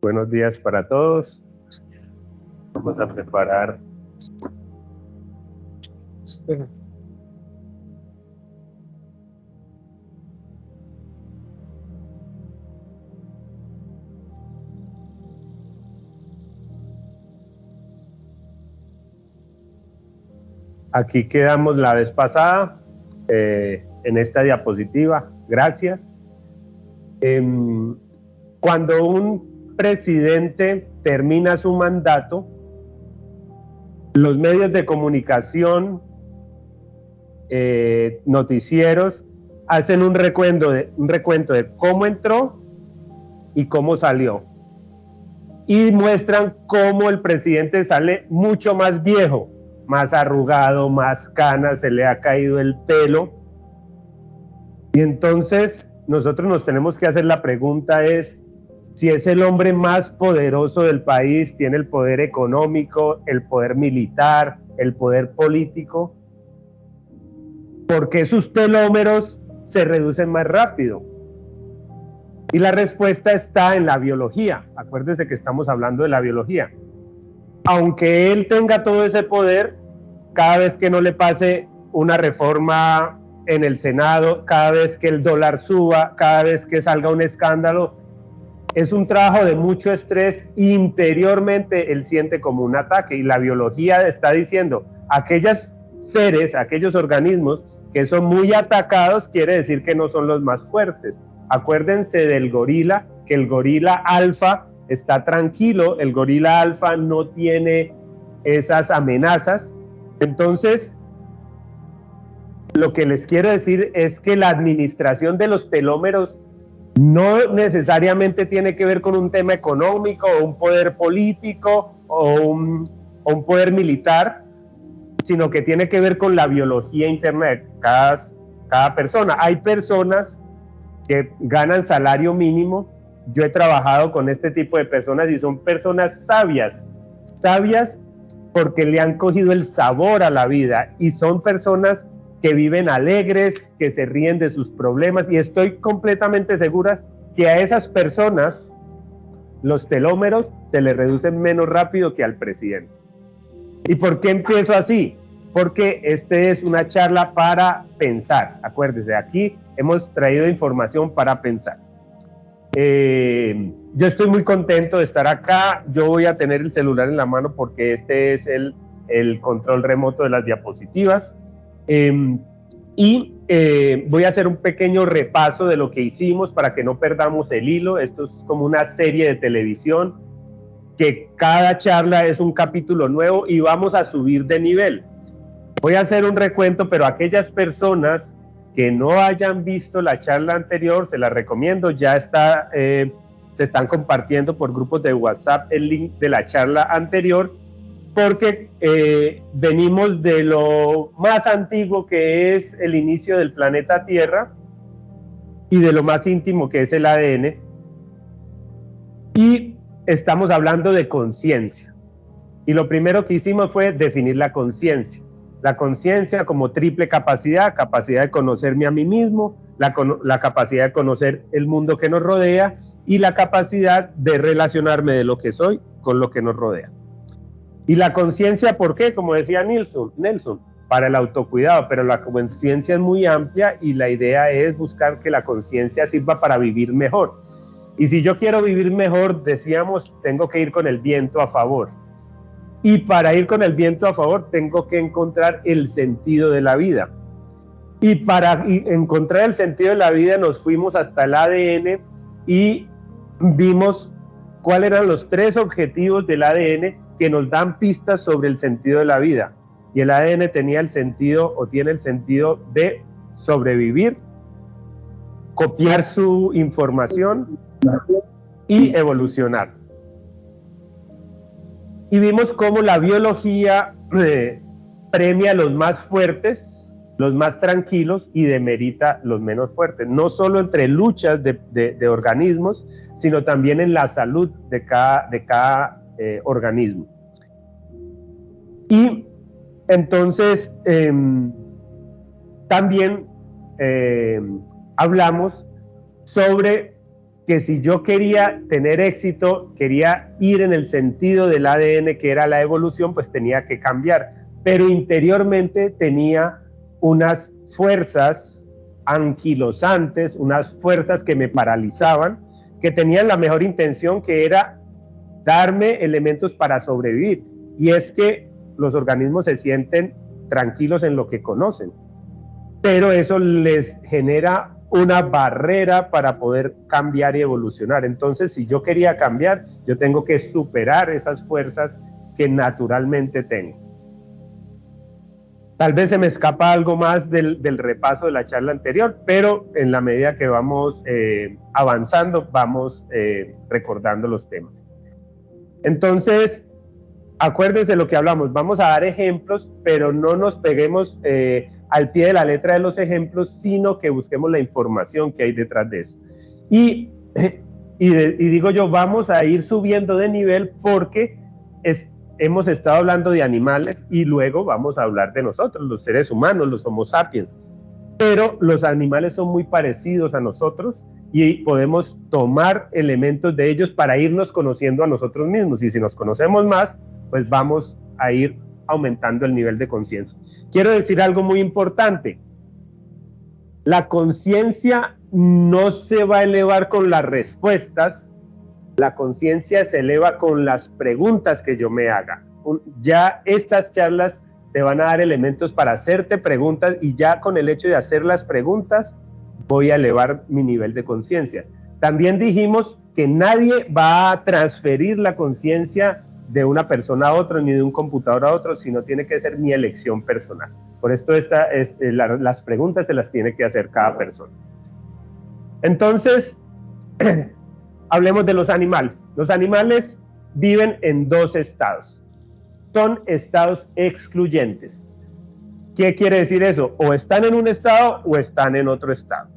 Buenos días para todos. Vamos a preparar. Aquí quedamos la vez pasada en esta diapositiva. Gracias. Cuando un presidente termina su mandato, los medios de comunicación, noticieros, hacen un recuento de cómo entró y cómo salió. Y muestran cómo el presidente sale mucho más viejo, más arrugado, más canas, se le ha caído el pelo. Y entonces nosotros nos tenemos que hacer la pregunta es, si es el hombre más poderoso del país, tiene el poder económico, el poder militar, el poder político, ¿por qué sus telómeros se reducen más rápido? Y la respuesta está en la biología. Acuérdense que estamos hablando de la biología. Aunque él tenga todo ese poder, cada vez que no le pase una reforma en el Senado, cada vez que el dólar suba, cada vez que salga un escándalo, es un trabajo de mucho estrés. Interiormente él siente como un ataque, y la biología está diciendo, aquellos seres, aquellos organismos que son muy atacados, quiere decir que no son los más fuertes. Acuérdense del gorila, que el gorila alfa está tranquilo, el gorila alfa no tiene esas amenazas. Entonces, lo que les quiero decir es que la administración de los telómeros no necesariamente tiene que ver con un tema económico o un poder político o un poder militar, sino que tiene que ver con la biología interna de cada persona. Hay personas que ganan salario mínimo. Yo he trabajado con este tipo de personas y son personas sabias porque le han cogido el sabor a la vida, y son personas que viven alegres, que se ríen de sus problemas, y estoy completamente segura que a esas personas los telómeros se les reducen menos rápido que al presidente. ¿Y por qué empiezo así? Porque este es una charla para pensar. Acuérdense, aquí hemos traído información para pensar. Yo estoy muy contento de estar acá. Yo voy a tener el celular en la mano porque este es el control remoto de las diapositivas. Voy a hacer un pequeño repaso de lo que hicimos para que no perdamos el hilo. Esto es como una serie de televisión, que cada charla es un capítulo nuevo y vamos a subir de nivel. Voy a hacer un recuento, pero aquellas personas que no hayan visto la charla anterior, se las recomiendo. Ya está, se están compartiendo por grupos de WhatsApp el link de la charla anterior, porque venimos de lo más antiguo, que es el inicio del planeta Tierra, y de lo más íntimo, que es el ADN, y estamos hablando de conciencia. Y lo primero que hicimos fue definir la conciencia. La conciencia como triple capacidad: capacidad de conocerme a mí mismo, la capacidad de conocer el mundo que nos rodea, y la capacidad de relacionarme de lo que soy con lo que nos rodea. Y la conciencia, ¿por qué? Como decía Nelson, para el autocuidado, pero la conciencia es muy amplia, y la idea es buscar que la conciencia sirva para vivir mejor. Y si yo quiero vivir mejor, decíamos, tengo que ir con el viento a favor. Y para ir con el viento a favor, tengo que encontrar el sentido de la vida. Y para encontrar el sentido de la vida, nos fuimos hasta el ADN y vimos cuáles eran los 3 objetivos del ADN que nos dan pistas sobre el sentido de la vida. Y el ADN tenía el sentido, o tiene el sentido, de sobrevivir, copiar su información y evolucionar. Y vimos cómo la biología premia a los más fuertes, los más tranquilos, y demerita los menos fuertes, no solo entre luchas de organismos, sino también en la salud de cada organismo. Y entonces también hablamos sobre que si yo quería tener éxito, quería ir en el sentido del ADN que era la evolución, pues tenía que cambiar. Pero interiormente tenía unas fuerzas anquilosantes, unas fuerzas que me paralizaban, que tenían la mejor intención, que era darme elementos para sobrevivir. Y es que los organismos se sienten tranquilos en lo que conocen, pero eso les genera una barrera para poder cambiar y evolucionar. Entonces, si yo quería cambiar, yo tengo que superar esas fuerzas que naturalmente tengo. Tal vez se me escapa algo más del repaso de la charla anterior, pero en la medida que vamos avanzando, vamos recordando los temas. Entonces, acuérdense de lo que hablamos, vamos a dar ejemplos, pero no nos peguemos al pie de la letra de los ejemplos, sino que busquemos la información que hay detrás de eso. Y digo yo, vamos a ir subiendo de nivel porque hemos estado hablando de animales y luego vamos a hablar de nosotros, los seres humanos, los Homo sapiens. Pero los animales son muy parecidos a nosotros y podemos tomar elementos de ellos para irnos conociendo a nosotros mismos. Y si nos conocemos más, pues vamos a ir aumentando el nivel de conciencia. Quiero decir algo muy importante. La conciencia no se va a elevar con las respuestas, la conciencia se eleva con las preguntas que yo me haga. Ya estas charlas te van a dar elementos para hacerte preguntas y ya con el hecho de hacer las preguntas voy a elevar mi nivel de conciencia. También dijimos que nadie va a transferir la conciencia de una persona a otra ni de un computador a otro, sino tiene que ser mi elección personal. Por esto las preguntas se las tiene que hacer cada persona. Entonces, hablemos de los animales. Los animales viven en dos estados. Son estados excluyentes. ¿Qué quiere decir eso? O están en un estado o están en otro estado.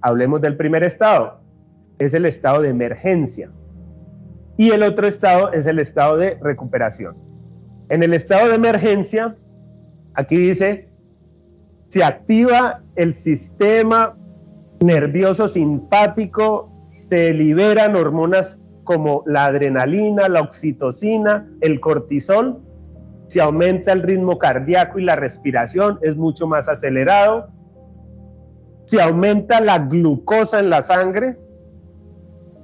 Hablemos del primer estado. Es el estado de emergencia. Y el otro estado es el estado de recuperación. En el estado de emergencia, aquí dice, se activa el sistema nervioso simpático, se liberan hormonas como la adrenalina, la oxitocina, el cortisol, se aumenta el ritmo cardíaco y la respiración es mucho más acelerado, se aumenta la glucosa en la sangre.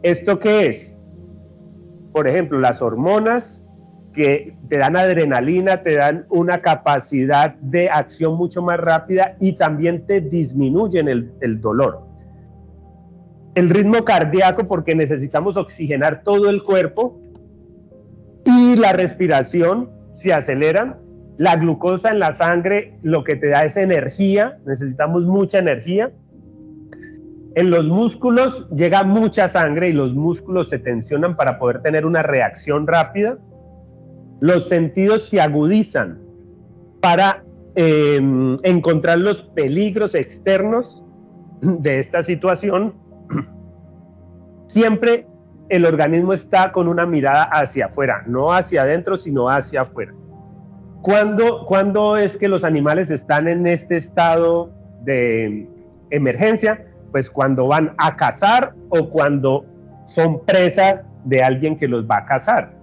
¿Esto qué es? Por ejemplo, las hormonas que te dan adrenalina, te dan una capacidad de acción mucho más rápida y también te disminuyen el dolor. El ritmo cardíaco, porque necesitamos oxigenar todo el cuerpo, y la respiración se aceleran. La glucosa en la sangre lo que te da es energía, necesitamos mucha energía. En los músculos llega mucha sangre y los músculos se tensionan para poder tener una reacción rápida. Los sentidos se agudizan para encontrar los peligros externos de esta situación. Siempre el organismo está con una mirada hacia afuera, no hacia adentro, sino hacia afuera. ¿Cuándo es que los animales están en este estado de emergencia? Pues cuando van a cazar o cuando son presa de alguien que los va a cazar.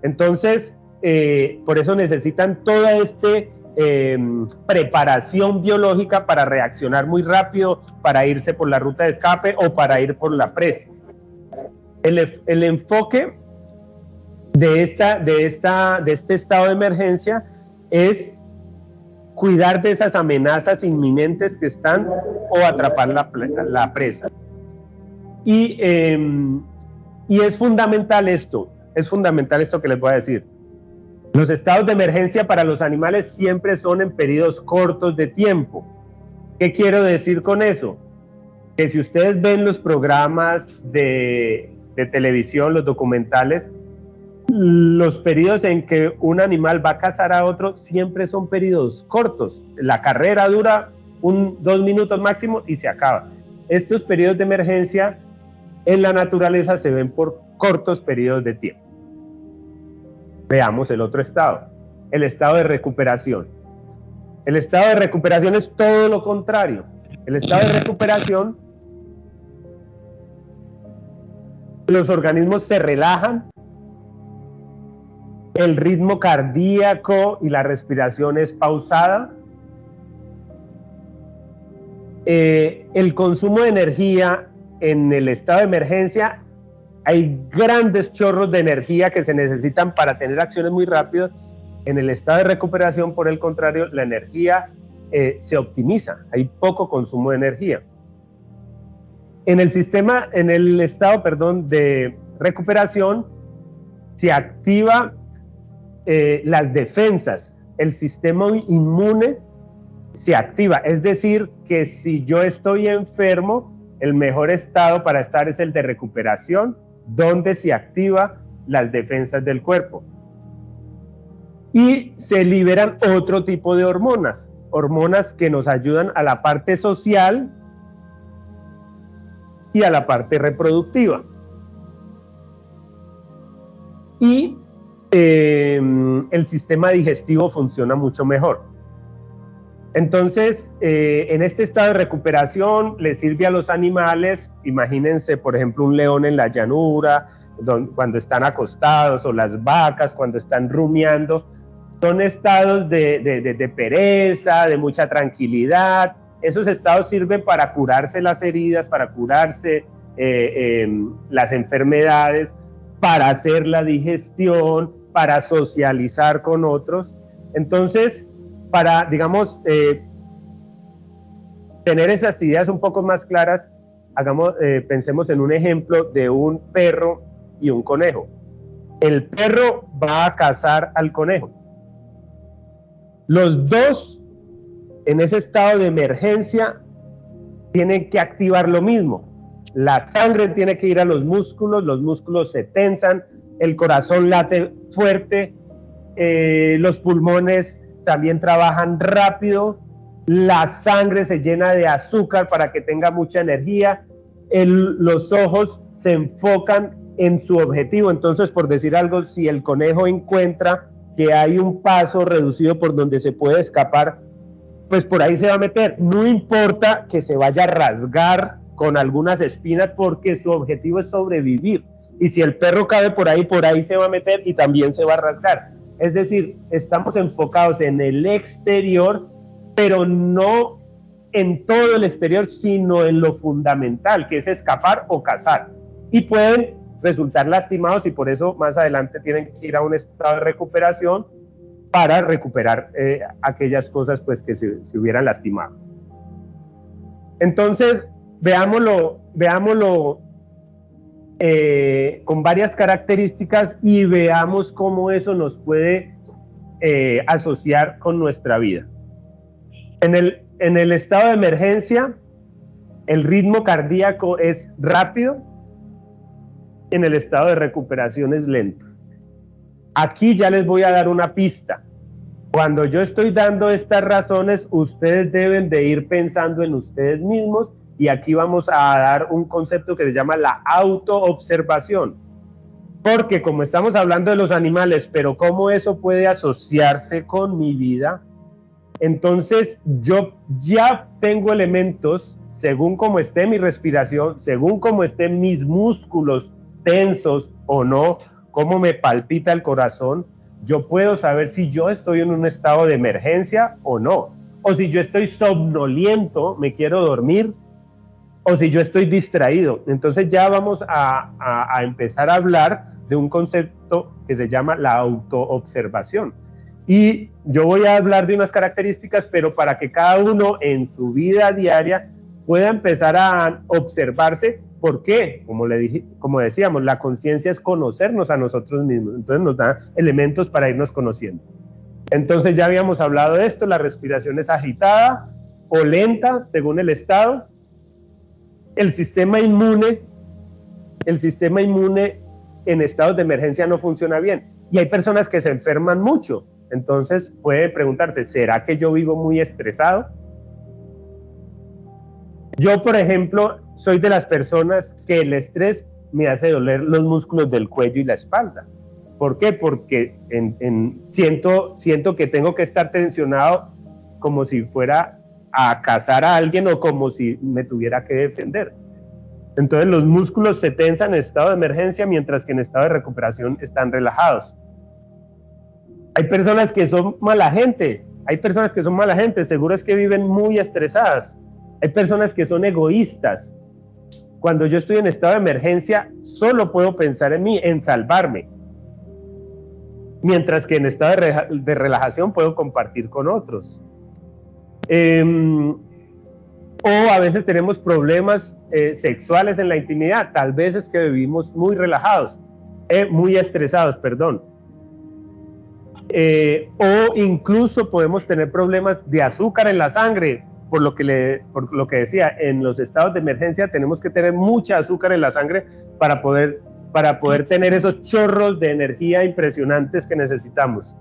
Entonces, por eso necesitan toda esta preparación biológica para reaccionar muy rápido, para irse por la ruta de escape o para ir por la presa. El enfoque de este estado de emergencia es cuidar de esas amenazas inminentes que están o atrapar la presa. Y es fundamental esto que les voy a decir. Los estados de emergencia para los animales siempre son en periodos cortos de tiempo. ¿Qué quiero decir con eso? Que si ustedes ven los programas de televisión, los documentales, los periodos en que un animal va a cazar a otro siempre son periodos cortos. La carrera dura 2 minutos máximo y se acaba. Estos periodos de emergencia en la naturaleza se ven por cortos periodos de tiempo. Veamos el otro estado, el estado de recuperación. El estado de recuperación es todo lo contrario. El estado de recuperación los organismos se relajan, el ritmo cardíaco y la respiración es pausada, el consumo de energía en el estado de emergencia, hay grandes chorros de energía que se necesitan para tener acciones muy rápidas. En el estado de recuperación, por el contrario, la energía se optimiza, hay poco consumo de energía. En el estado, de recuperación, se activa las defensas, el sistema inmune se activa, es decir, que si yo estoy enfermo, el mejor estado para estar es el de recuperación, donde se activa las defensas del cuerpo. Y se liberan otro tipo de hormonas, hormonas que nos ayudan a la parte social y a la parte reproductiva. Y el sistema digestivo funciona mucho mejor. Entonces, en este estado de recuperación le sirve a los animales, imagínense por ejemplo un león en la llanura, cuando están acostados, o las vacas cuando están rumiando, son estados de pereza, de mucha tranquilidad. Esos estados sirven para curarse las heridas, para curarse las enfermedades, para hacer la digestión, para socializar con otros. Entonces, para, digamos, tener esas ideas un poco más claras, pensemos en un ejemplo de un perro y un conejo. El perro va a cazar al conejo. Los dos, en ese estado de emergencia, tienen que activar lo mismo. La sangre tiene que ir a los músculos se tensan, el corazón late fuerte, los pulmones también trabajan rápido, la sangre se llena de azúcar para que tenga mucha energía, los ojos se enfocan en su objetivo. Entonces, por decir algo, si el conejo encuentra que hay un paso reducido por donde se puede escapar, pues por ahí se va a meter. No importa que se vaya a rasgar con algunas espinas, porque su objetivo es sobrevivir. Y si el perro cabe por ahí se va a meter y también se va a rasgar. Es decir, estamos enfocados en el exterior, pero no en todo el exterior, sino en lo fundamental, que es escapar o cazar. Y pueden resultar lastimados, y por eso más adelante tienen que ir a un estado de recuperación para recuperar aquellas cosas pues que se hubieran lastimado. Entonces, veámoslo con varias características y veamos cómo eso nos puede asociar con nuestra vida. En el estado de emergencia, el ritmo cardíaco es rápido, en el estado de recuperación es lento. Aquí ya les voy a dar una pista. Cuando yo estoy dando estas razones, ustedes deben de ir pensando en ustedes mismos, y aquí vamos a dar un concepto que se llama la autoobservación. Porque como estamos hablando de los animales, pero cómo eso puede asociarse con mi vida, entonces yo ya tengo elementos, según cómo esté mi respiración, según cómo estén mis músculos tensos o no, cómo me palpita el corazón, yo puedo saber si yo estoy en un estado de emergencia o no, o si yo estoy somnoliento, me quiero dormir, o si yo estoy distraído. Entonces ya vamos a empezar a hablar de un concepto que se llama la autoobservación. Y yo voy a hablar de unas características, pero para que cada uno en su vida diaria pueda empezar a observarse. ¿Por qué? Como decíamos, la conciencia es conocernos a nosotros mismos. Entonces nos da elementos para irnos conociendo. Entonces ya habíamos hablado de esto, la respiración es agitada o lenta según el estado. El sistema inmune en estados de emergencia no funciona bien. Y hay personas que se enferman mucho. Entonces puede preguntarse, ¿será que yo vivo muy estresado? Yo, por ejemplo, soy de las personas que el estrés me hace doler los músculos del cuello y la espalda. ¿Por qué? Porque siento que tengo que estar tensionado como si fuera a cazar a alguien o como si me tuviera que defender. Entonces los músculos se tensan en estado de emergencia, mientras que en estado de recuperación están relajados. Hay personas que son mala gente, seguro es que viven muy estresadas. Hay personas que son egoístas. Cuando yo estoy en estado de emergencia, solo puedo pensar en mí, en salvarme. Mientras que en estado de relajación puedo compartir con otros. O a veces tenemos problemas sexuales en la intimidad. Tal vez es que vivimos muy relajados, muy estresados, perdón. O incluso podemos tener problemas de azúcar en la sangre, por lo que decía, en los estados de emergencia tenemos que tener mucha azúcar en la sangre para poder tener esos chorros de energía impresionantes que necesitamos.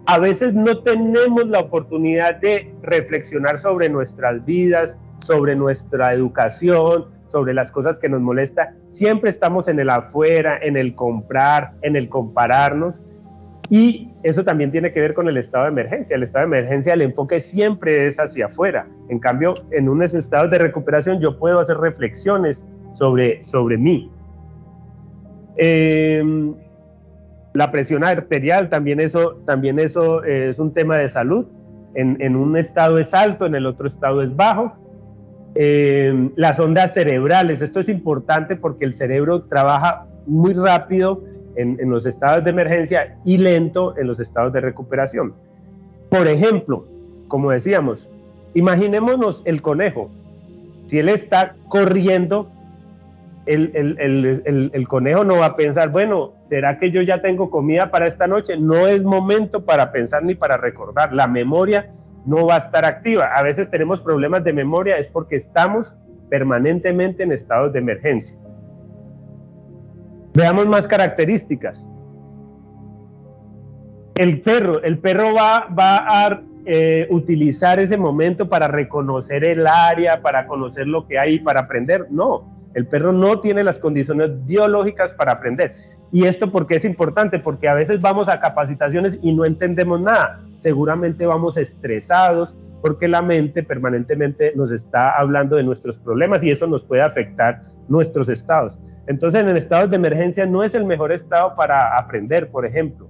A veces no tenemos la oportunidad de reflexionar sobre nuestras vidas, sobre nuestra educación, sobre las cosas que nos molestan. Siempre estamos en el afuera, en el comprar, en el compararnos, y eso también tiene que ver con el estado de emergencia. El estado de emergencia, el enfoque siempre es hacia afuera. En cambio, en unos estados de recuperación yo puedo hacer reflexiones sobre mí. La presión arterial, también eso es un tema de salud. En un estado es alto, en el otro estado es bajo. Las ondas cerebrales, esto es importante porque el cerebro trabaja muy rápido en los estados de emergencia y lento en los estados de recuperación. Por ejemplo, como decíamos, imaginémonos el conejo. Si él está corriendo, el conejo no va a pensar, bueno, ¿será que yo ya tengo comida para esta noche? No es momento para pensar ni para recordar. La memoria no va a estar activa. A veces tenemos problemas de memoria, es porque estamos permanentemente en estados de emergencia. Veamos más características. El perro va a utilizar ese momento para reconocer el área, para conocer lo que hay, para aprender. No, el perro no tiene las condiciones biológicas para aprender. ¿Y esto por qué es importante? Porque a veces vamos a capacitaciones y no entendemos nada. Seguramente vamos estresados porque la mente permanentemente nos está hablando de nuestros problemas y eso nos puede afectar nuestros estados. Entonces, en estados de emergencia no es el mejor estado para aprender, por ejemplo.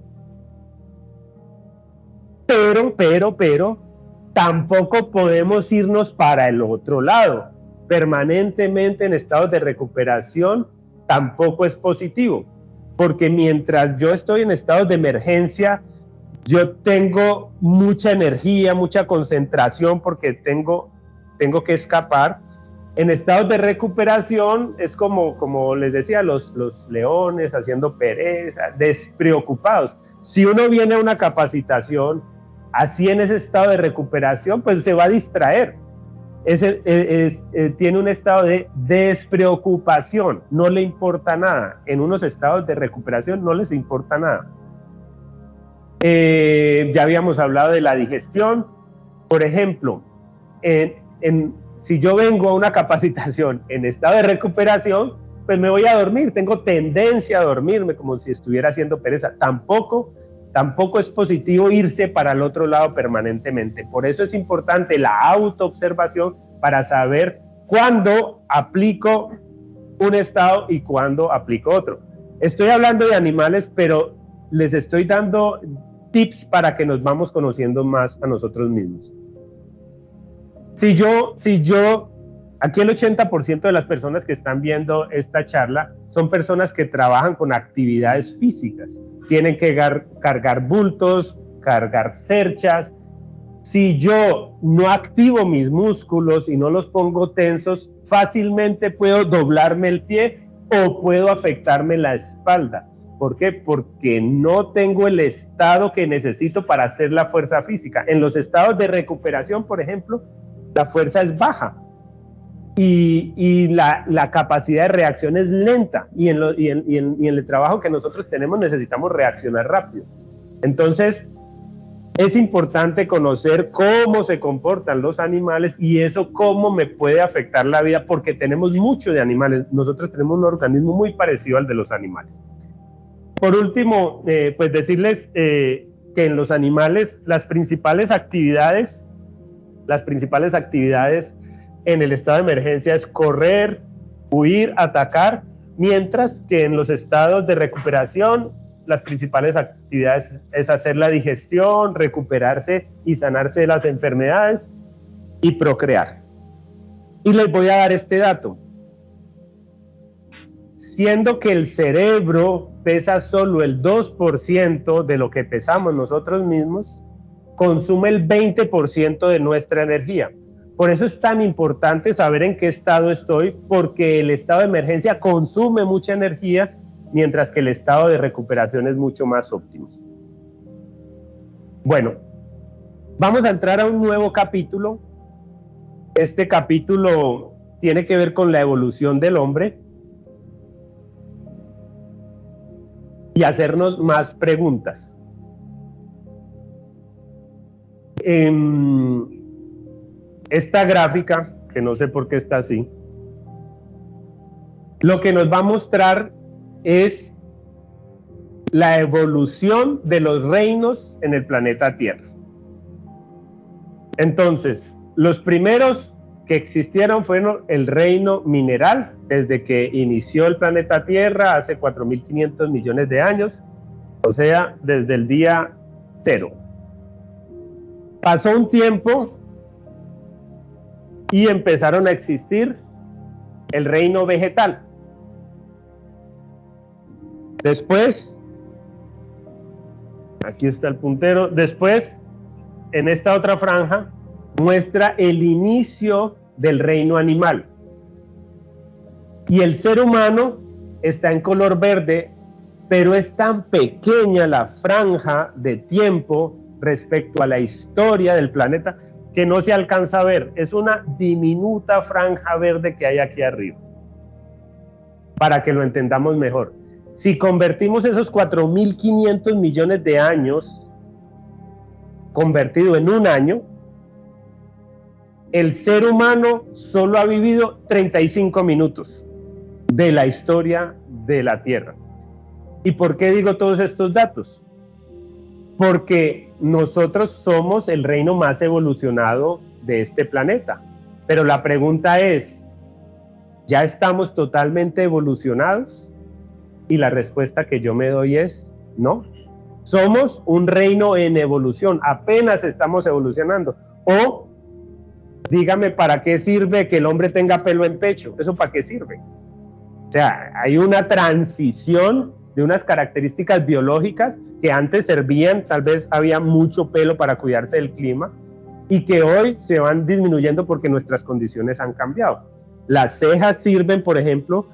Pero, tampoco podemos irnos para el otro lado. Permanentemente en estados de recuperación tampoco es positivo, porque mientras yo estoy en estados de emergencia, yo tengo mucha energía, mucha concentración, porque tengo que escapar. En estados de recuperación es como les decía, los leones haciendo pereza, despreocupados. Si uno viene a una capacitación así en ese estado de recuperación, pues se va a distraer. Tiene un estado de despreocupación, no le importa nada. En unos estados de recuperación no les importa nada. Ya habíamos hablado de la digestión. Por ejemplo, si yo vengo a una capacitación en estado de recuperación, pues me voy a dormir, tengo tendencia a dormirme como si estuviera haciendo pereza. Tampoco es positivo irse para el otro lado permanentemente. Por eso es importante la autoobservación para saber cuándo aplico un estado y cuándo aplico otro. Estoy hablando de animales, pero les estoy dando tips para que nos vamos conociendo más a nosotros mismos. Si yo, aquí el 80% de las personas que están viendo esta charla son personas que trabajan con actividades físicas. Tienen que cargar bultos, cargar cerchas. Si yo no activo mis músculos y no los pongo tensos, fácilmente puedo doblarme el pie o puedo afectarme la espalda. ¿Por qué? Porque no tengo el estado que necesito para hacer la fuerza física. En los estados de recuperación, por ejemplo, la fuerza es baja y la capacidad de reacción es lenta, y en el trabajo que nosotros tenemos necesitamos reaccionar rápido. Entonces es importante conocer cómo se comportan los animales y eso cómo me puede afectar la vida, porque tenemos mucho de animales. Nosotros tenemos un organismo muy parecido al de los animales. Por último, pues decirles que en los animales las principales actividades en el estado de emergencia es correr, huir, atacar, mientras que en los estados de recuperación las principales actividades es hacer la digestión, recuperarse y sanarse de las enfermedades y procrear. Y les voy a dar este dato. Siendo que el cerebro pesa solo el 2% de lo que pesamos nosotros mismos, consume el 20% de nuestra energía. Por eso es tan importante saber en qué estado estoy, porque el estado de emergencia consume mucha energía, mientras que el estado de recuperación es mucho más óptimo. Bueno, vamos a entrar a un nuevo capítulo. Este capítulo tiene que ver con la evolución del hombre y hacernos más preguntas. Esta gráfica, que no sé por qué está así, lo que nos va a mostrar es la evolución de los reinos en el planeta Tierra. Entonces, los primeros que existieron fueron el reino mineral, desde que inició el planeta Tierra hace 4.500 millones de años, o sea, desde el día cero. Pasó un tiempo y empezaron a existir el reino vegetal. Después, aquí está el puntero, después, en esta otra franja, muestra el inicio del reino animal. Y el ser humano está en color verde, pero es tan pequeña la franja de tiempo respecto a la historia del planeta que no se alcanza a ver. Es una diminuta franja verde que hay aquí arriba, para que lo entendamos mejor. Si convertimos esos 4.500 millones de años convertido en un año, el ser humano solo ha vivido 35 minutos de la historia de la Tierra. ¿Y por qué digo todos estos datos? Porque nosotros somos el reino más evolucionado de este planeta. Pero la pregunta es, ¿ya estamos totalmente evolucionados? Y la respuesta que yo me doy es no. Somos un reino en evolución, apenas estamos evolucionando. O dígame, ¿para qué sirve que el hombre tenga pelo en pecho? ¿Eso para qué sirve? O sea, hay una transición de unas características biológicas que antes servían, tal vez había mucho pelo para cuidarse del clima, y que hoy se van disminuyendo porque nuestras condiciones han cambiado. Las cejas sirven, por ejemplo,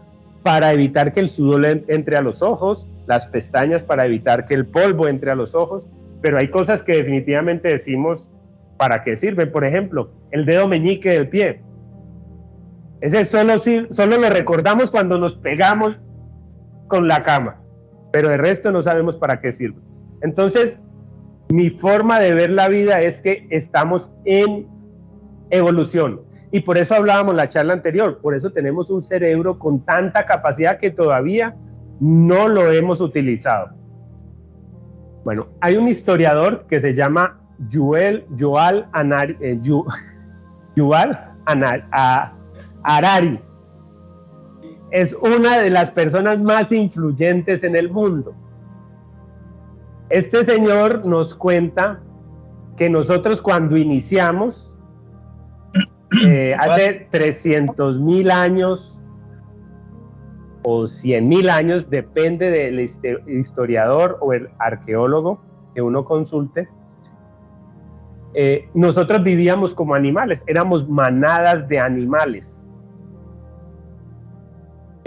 para evitar que el sudor entre a los ojos, las pestañas para evitar que el polvo entre a los ojos, pero hay cosas que definitivamente decimos para qué sirven. Por ejemplo, el dedo meñique del pie. Ese solo lo recordamos cuando nos pegamos con la cama, pero de resto no sabemos para qué sirve. Entonces, mi forma de ver la vida es que estamos en evolución. Y por eso hablábamos en la charla anterior, por eso tenemos un cerebro con tanta capacidad que todavía no lo hemos utilizado. Bueno, hay un historiador que se llama Yuval Harari. Es una de las personas más influyentes en el mundo. Este señor nos cuenta que nosotros cuando iniciamos, hace 300.000 años o 100.000 años, depende del historiador o el arqueólogo que uno consulte, nosotros vivíamos como animales, éramos manadas de animales,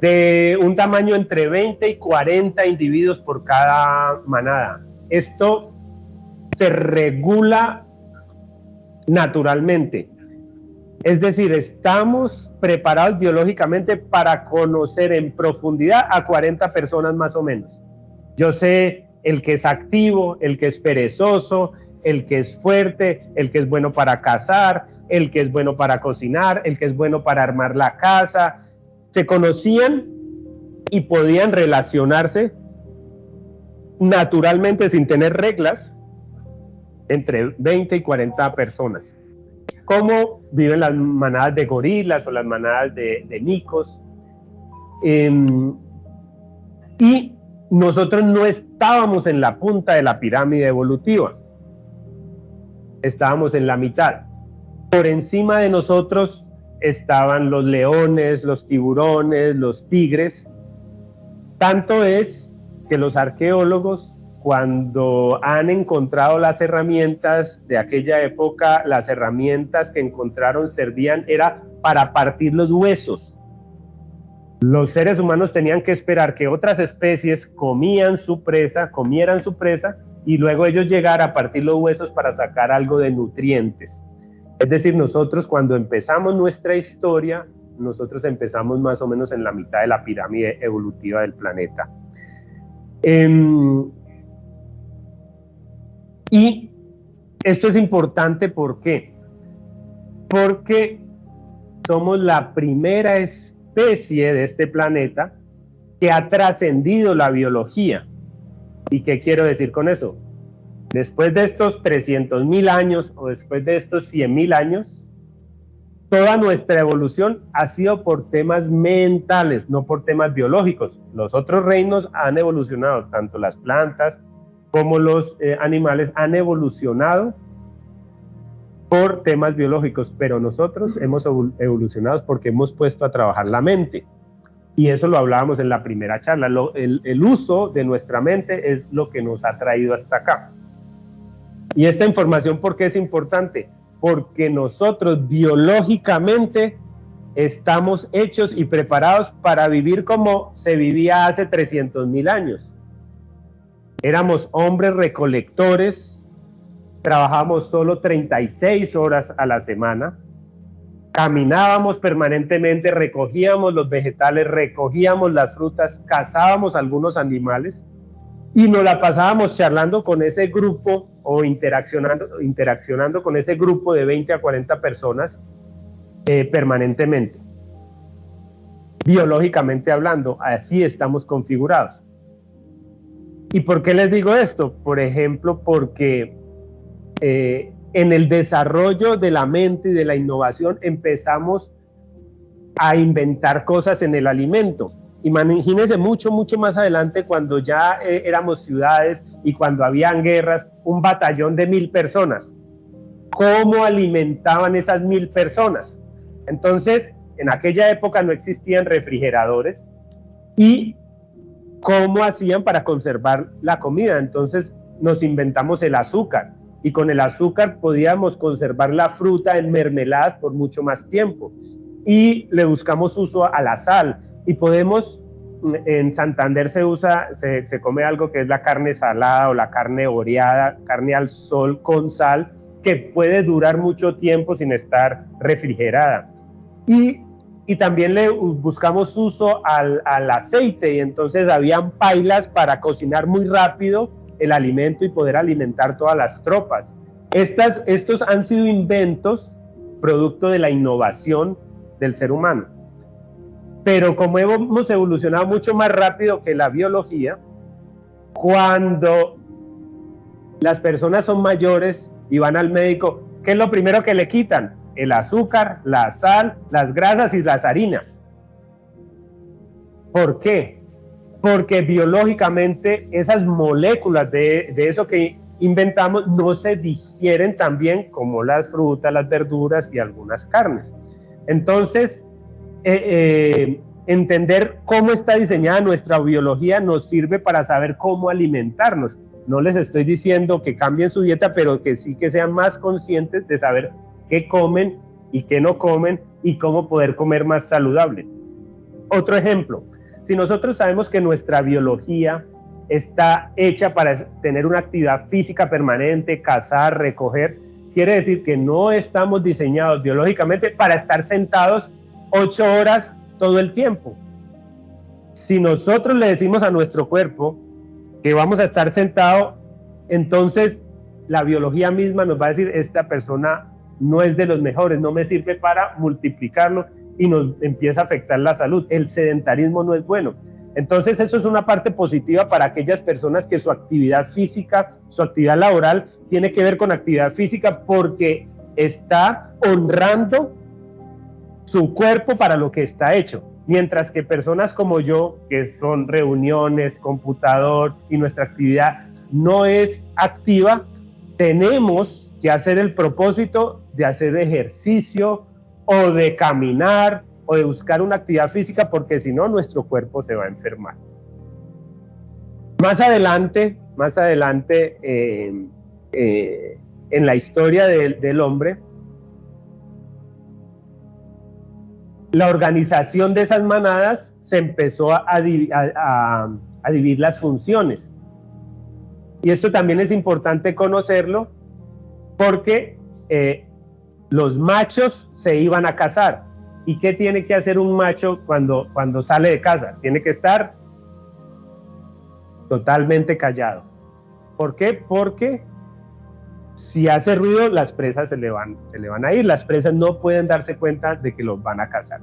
de un tamaño entre 20 y 40 individuos por cada manada. Esto se regula naturalmente. Es decir, estamos preparados biológicamente para conocer en profundidad a 40 personas más o menos. Yo sé el que es activo, el que es perezoso, el que es fuerte, el que es bueno para cazar, el que es bueno para cocinar, el que es bueno para armar la casa. Se conocían y podían relacionarse naturalmente sin tener reglas entre 20 y 40 personas. cómo viven las manadas de gorilas o las manadas de micos. Y nosotros no estábamos en la punta de la pirámide evolutiva, estábamos en la mitad. Por encima de nosotros estaban los leones, los tiburones, los tigres. Tanto es que los arqueólogos, cuando han encontrado las herramientas de aquella época, las herramientas que encontraron servían, era para partir los huesos. Los seres humanos tenían que esperar que otras especies comieran su presa, y luego ellos llegaran a partir los huesos para sacar algo de nutrientes. Es decir, nosotros cuando empezamos nuestra historia, nosotros empezamos más o menos en la mitad de la pirámide evolutiva del planeta. Y esto es importante, ¿por qué? Porque somos la primera especie de este planeta que ha trascendido la biología. ¿Y qué quiero decir con eso? Después de estos 300.000 años o después de estos 100.000 años, toda nuestra evolución ha sido por temas mentales, no por temas biológicos. Los otros reinos han evolucionado, tanto las plantas como los animales han evolucionado por temas biológicos, pero nosotros hemos evolucionado porque hemos puesto a trabajar la mente. Y eso lo hablábamos en la primera charla. El uso de nuestra mente es lo que nos ha traído hasta acá. Y esta información, ¿por qué es importante? Porque nosotros biológicamente estamos hechos y preparados para vivir como se vivía hace 300.000 años. Éramos hombres recolectores, trabajábamos solo 36 horas a la semana, caminábamos permanentemente, recogíamos los vegetales, recogíamos las frutas, cazábamos algunos animales y nos la pasábamos charlando con ese grupo o interaccionando con ese grupo de 20 a 40 personas permanentemente. Biológicamente hablando, así estamos configurados. ¿Y por qué les digo esto? Por ejemplo, porque en el desarrollo de la mente y de la innovación empezamos a inventar cosas en el alimento. Imagínense mucho más adelante, cuando ya éramos ciudades y cuando habían guerras, un batallón de 1.000 personas. ¿Cómo alimentaban esas 1.000 personas? Entonces, en aquella época no existían refrigeradores. ¿Y cómo hacían para conservar la comida? Entonces nos inventamos el azúcar. Y con el azúcar podíamos conservar la fruta en mermeladas por mucho más tiempo. Y le buscamos uso a la sal. Y podemos, en Santander se come algo que es la carne salada o la carne oreada, carne al sol con sal, que puede durar mucho tiempo sin estar refrigerada. Y también le buscamos uso al aceite, y entonces habían pailas para cocinar muy rápido el alimento y poder alimentar todas las tropas. Estos han sido inventos producto de la innovación del ser humano. Pero como hemos evolucionado mucho más rápido que la biología, cuando las personas son mayores y van al médico, ¿qué es lo primero que le quitan? El azúcar, la sal, las grasas y las harinas. ¿Por qué? Porque biológicamente esas moléculas de eso que inventamos no se digieren tan bien como las frutas, las verduras y algunas carnes. Entonces, entender cómo está diseñada nuestra biología nos sirve para saber cómo alimentarnos. No les estoy diciendo que cambien su dieta, pero que sí que sean más conscientes de saber qué comen y qué no comen y cómo poder comer más saludable. Otro ejemplo, si nosotros sabemos que nuestra biología está hecha para tener una actividad física permanente, cazar, recoger, quiere decir que no estamos diseñados biológicamente para estar sentados 8 horas todo el tiempo. Si nosotros le decimos a nuestro cuerpo que vamos a estar sentados, entonces la biología misma nos va a decir, esta persona no es de los mejores, no me sirve para multiplicarlo, y nos empieza a afectar la salud. El sedentarismo no es bueno. Entonces eso es una parte positiva para aquellas personas que su actividad física, su actividad laboral tiene que ver con actividad física, porque está honrando su cuerpo para lo que está hecho. Mientras que personas como yo, que son reuniones, computador y nuestra actividad no es activa, tenemos que hacer el propósito de hacer ejercicio o de caminar o de buscar una actividad física, porque si no, nuestro cuerpo se va a enfermar. Más adelante en la historia del hombre, la organización de esas manadas se empezó a dividir las funciones. Y esto también es importante conocerlo porque los machos se iban a cazar. ¿Y qué tiene que hacer un macho cuando sale de casa? Tiene que estar totalmente callado. ¿Por qué? Porque si hace ruido, las presas se le van a ir. Las presas no pueden darse cuenta de que los van a cazar.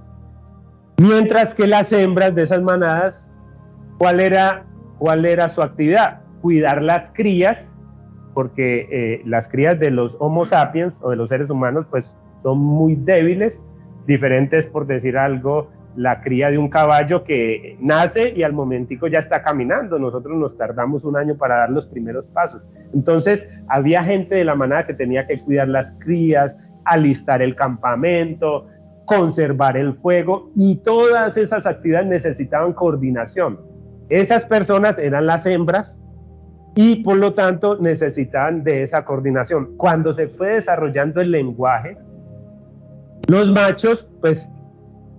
Mientras que las hembras de esas manadas, ¿cuál era su actividad? Cuidar las crías, porque las crías de los Homo sapiens o de los seres humanos pues son muy débiles, diferentes, por decir algo, la cría de un caballo que nace y al momentico ya está caminando. Nosotros nos tardamos un año para dar los primeros pasos. Entonces había gente de la manada que tenía que cuidar las crías, alistar el campamento, conservar el fuego, y todas esas actividades necesitaban coordinación. Esas personas eran las hembras y por lo tanto necesitaban de esa coordinación. Cuando se fue desarrollando el lenguaje, los machos pues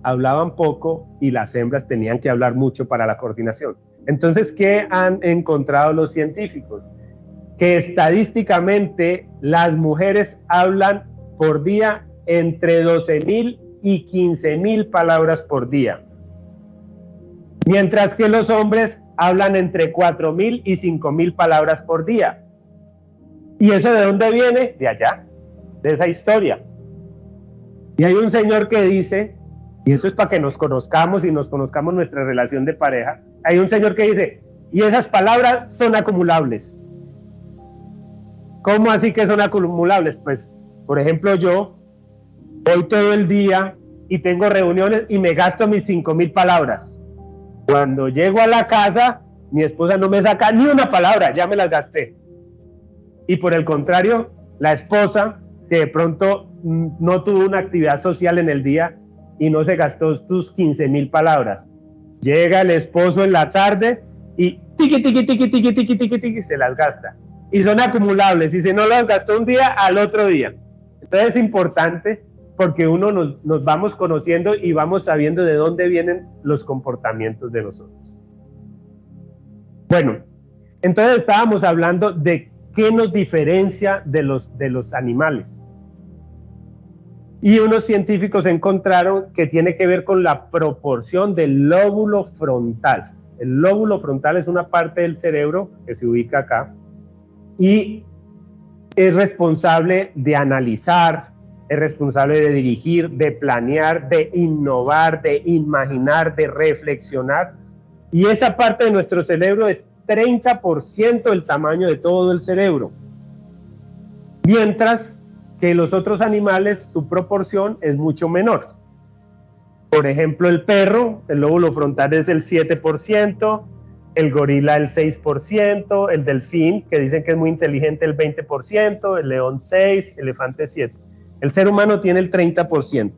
hablaban poco y las hembras tenían que hablar mucho para la coordinación. Entonces, ¿qué han encontrado los científicos? Que estadísticamente las mujeres hablan por día entre 12.000 y 15.000 palabras por día, mientras que los hombres hablan entre 4.000 y 5.000 palabras por día. ¿Y eso de dónde viene? De allá, de esa historia. Y hay un señor que dice, y eso es para que nos conozcamos y nos conozcamos nuestra relación de pareja, hay un señor que dice, y esas palabras son acumulables. ¿Cómo así que son acumulables? Pues, por ejemplo, yo voy todo el día y tengo reuniones y me gasto mis 5.000 palabras. Cuando llego a la casa, mi esposa no me saca ni una palabra, ya me las gasté. Y por el contrario, la esposa, que de pronto no tuvo una actividad social en el día y no se gastó tus 15.000 palabras, llega el esposo en la tarde y tiqui, tiqui, tiqui, tiqui, tiqui, tiqui, tiqui, se las gasta. Y son acumulables, y si no las gastó un día, al otro día. Entonces es importante porque uno nos vamos conociendo y vamos sabiendo de dónde vienen los comportamientos de nosotros. Bueno, entonces estábamos hablando de qué nos diferencia de los animales. Y unos científicos encontraron que tiene que ver con la proporción del lóbulo frontal. El lóbulo frontal es una parte del cerebro que se ubica acá y es responsable de analizar, es responsable de dirigir, de planear, de innovar, de imaginar, de reflexionar. Y esa parte de nuestro cerebro es 30% del tamaño de todo el cerebro. Mientras que los otros animales, su proporción es mucho menor. Por ejemplo, el perro, el lóbulo frontal es el 7%, el gorila el 6%, el delfín, que dicen que es muy inteligente, el 20%, el león 6%, el elefante 7%. El ser humano tiene el 30%.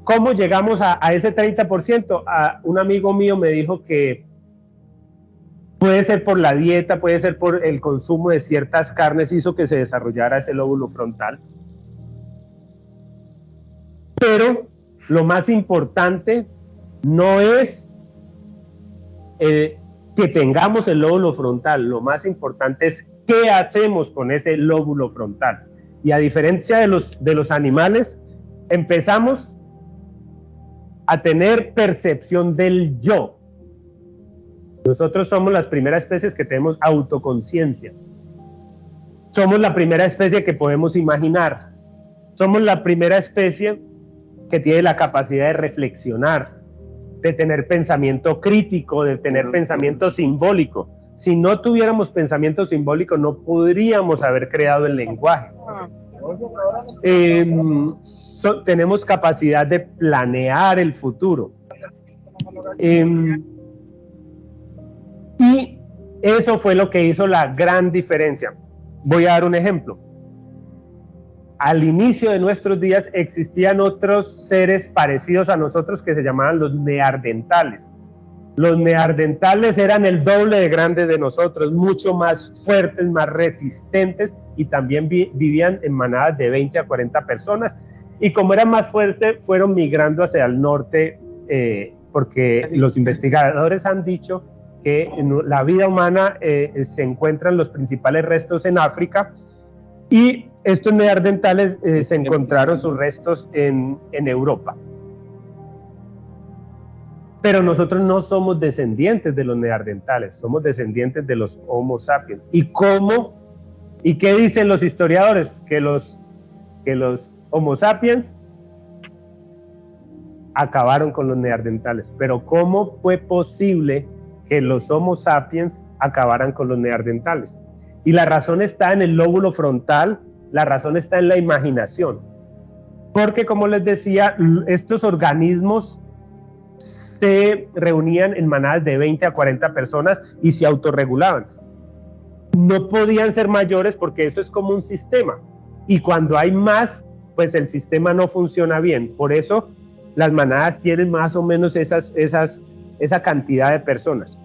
¿Cómo llegamos a ese 30%? Un amigo mío me dijo que puede ser por la dieta, puede ser por el consumo de ciertas carnes, hizo que se desarrollara ese lóbulo frontal. Pero lo más importante no es que tengamos el lóbulo frontal, lo más importante es qué hacemos con ese lóbulo frontal. Y a diferencia de los animales, empezamos a tener percepción del yo. Nosotros somos las primeras especies que tenemos autoconciencia. Somos la primera especie que podemos imaginar. Somos la primera especie que tiene la capacidad de reflexionar, de tener pensamiento crítico, de tener pensamiento simbólico. Si no tuviéramos pensamiento simbólico, no podríamos haber creado el lenguaje. Tenemos capacidad de planear el futuro. Y eso fue lo que hizo la gran diferencia. Voy a dar un ejemplo. Al inicio de nuestros días existían otros seres parecidos a nosotros que se llamaban los neandertales. Los neandertales eran el doble de grandes de nosotros, mucho más fuertes, más resistentes, y también vivían en manadas de 20 a 40 personas. Y como eran más fuertes, fueron migrando hacia el norte, porque los investigadores han dicho que en la vida humana se encuentran los principales restos en África, y estos neandertales se encontraron sus restos en Europa. Pero nosotros no somos descendientes de los neandertales, somos descendientes de los Homo sapiens. ¿Y cómo? ¿Y qué dicen los historiadores? Que los Homo sapiens acabaron con los neandertales. Pero ¿cómo fue posible que los Homo sapiens acabaran con los neandertales? Y la razón está en el lóbulo frontal, la razón está en la imaginación. Porque, como les decía, estos organismos se reunían en manadas de 20 a 40 personas y se autorregulaban. No podían ser mayores porque eso es como un sistema. Y cuando hay más, pues el sistema no funciona bien. Por eso las manadas tienen más o menos esa cantidad de personas.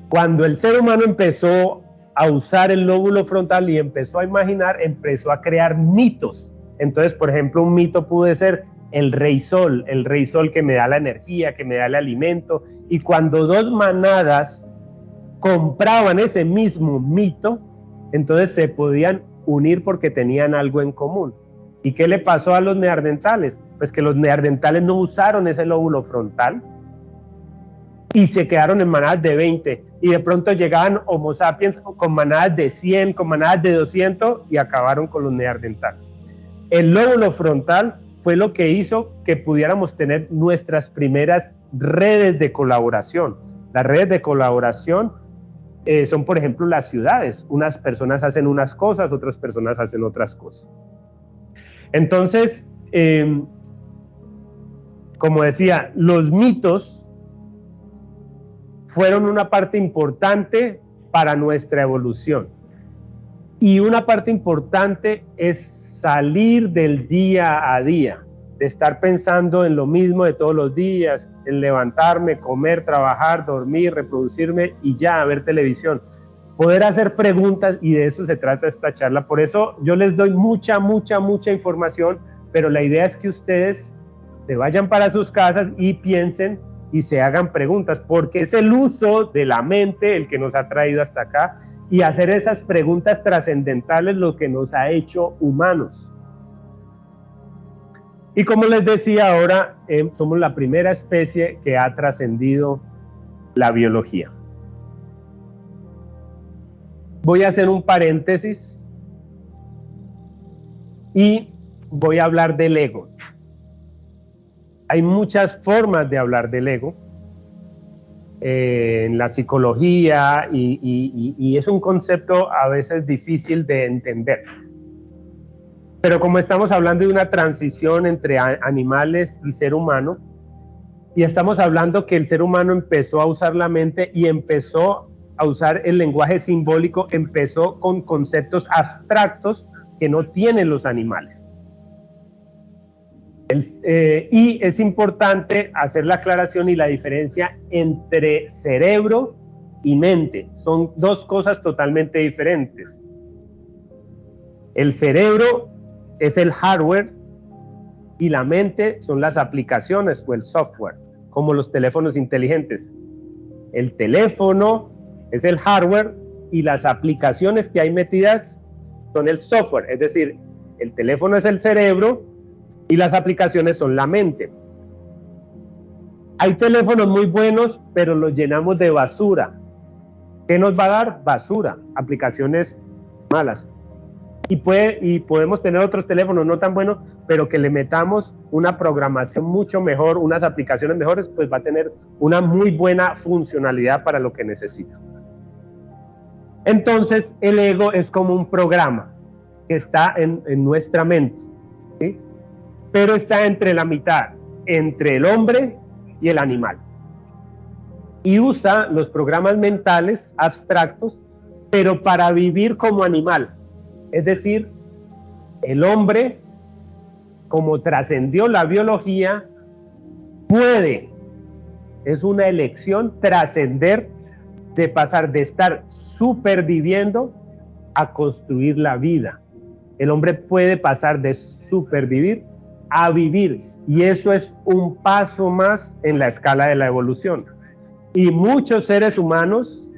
Cuando el ser humano empezó a usar el lóbulo frontal y empezó a imaginar, empezó a crear mitos. Entonces, por ejemplo, un mito puede ser el rey sol que me da la energía, que me da el alimento. Y cuando dos manadas compraban ese mismo mito, entonces se podían unir porque tenían algo en común. ¿Y qué le pasó a los neandertales? Pues que los neandertales no usaron ese lóbulo frontal y se quedaron en manadas de 20, y de pronto llegaban Homo sapiens con manadas de 100, con manadas de 200, y acabaron con los neandertales. El lóbulo frontal fue lo que hizo que pudiéramos tener nuestras primeras redes de colaboración. Las redes de colaboración son, por ejemplo, las ciudades. Unas personas hacen unas cosas, otras personas hacen otras cosas. Entonces, como decía, los mitos fueron una parte importante para nuestra evolución. Y una parte importante es salir del día a día, de estar pensando en lo mismo de todos los días, en levantarme, comer, trabajar, dormir, reproducirme y ya, ver televisión. Poder hacer preguntas, y de eso se trata esta charla. Por eso yo les doy mucha información, pero la idea es que ustedes se vayan para sus casas y piensen y se hagan preguntas, porque es el uso de la mente el que nos ha traído hasta acá, y hacer esas preguntas trascendentales lo que nos ha hecho humanos. Y como les decía ahora, somos la primera especie que ha trascendido la biología. Voy a hacer un paréntesis y voy a hablar del ego. Hay muchas formas de hablar del ego en la psicología, y es un concepto a veces difícil de entender. Pero como estamos hablando de una transición entre animales y ser humano, y estamos hablando que el ser humano empezó a usar la mente y empezó a usar el lenguaje simbólico, empezó con conceptos abstractos que no tienen los animales. Y es importante hacer la aclaración y la diferencia entre cerebro y mente. Son dos cosas totalmente diferentes. El cerebro es el hardware y la mente son las aplicaciones o el software, como los teléfonos inteligentes. El teléfono es el hardware y las aplicaciones que hay metidas son el software. Es decir, el teléfono es el cerebro y las aplicaciones son la mente. Hay teléfonos muy buenos, pero los llenamos de basura. ¿Qué nos va a dar? Basura, aplicaciones malas. Y podemos tener otros teléfonos no tan buenos, pero que le metamos una programación mucho mejor, unas aplicaciones mejores, pues va a tener una muy buena funcionalidad para lo que necesita. Entonces, el ego es como un programa que está en nuestra mente, ¿sí? Pero está entre la mitad, entre el hombre y el animal. Y usa los programas mentales abstractos, pero para vivir como animal. Es decir, el hombre, como trascendió la biología, puede, es una elección, trascender, de pasar de estar superviviendo a construir la vida. El hombre puede pasar de supervivir a vivir, y eso es un paso más en la escala de la evolución. Y muchos seres humanos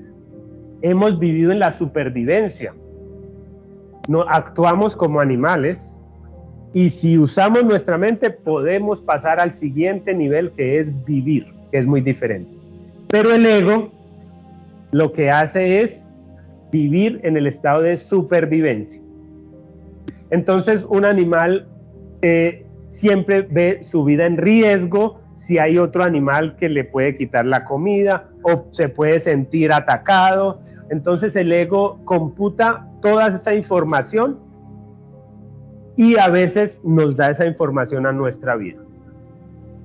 hemos vivido en la supervivencia. No actuamos como animales, y si usamos nuestra mente podemos pasar al siguiente nivel, que es vivir, que es muy diferente. Pero el ego lo que hace es vivir en el estado de supervivencia. Entonces un animal siempre ve su vida en riesgo si hay otro animal que le puede quitar la comida o se puede sentir atacado. Entonces el ego computa toda esa información y a veces nos da esa información a nuestra vida.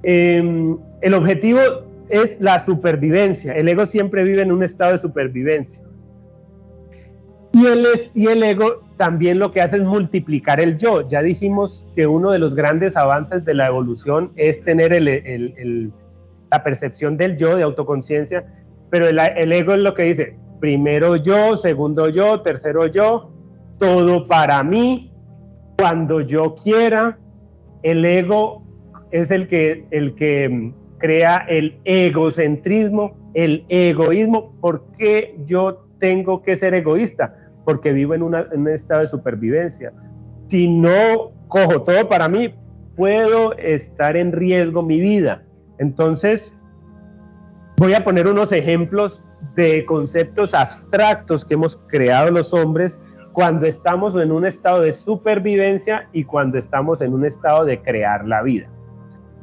El objetivo es la supervivencia. El ego siempre vive en un estado de supervivencia. Y el ego también lo que hace es multiplicar el yo. Ya dijimos que uno de los grandes avances de la evolución es tener la percepción del yo, de autoconciencia, pero el ego es lo que dice: primero yo, segundo yo, tercero yo, todo para mí, cuando yo quiera. El ego es el que crea el egocentrismo, el egoísmo. ¿Por qué yo tengo que ser egoísta? Porque vivo en un estado de supervivencia. Si no cojo todo para mí, puedo estar en riesgo mi vida. Entonces, voy a poner unos ejemplos de conceptos abstractos que hemos creado los hombres cuando estamos en un estado de supervivencia y cuando estamos en un estado de crear la vida.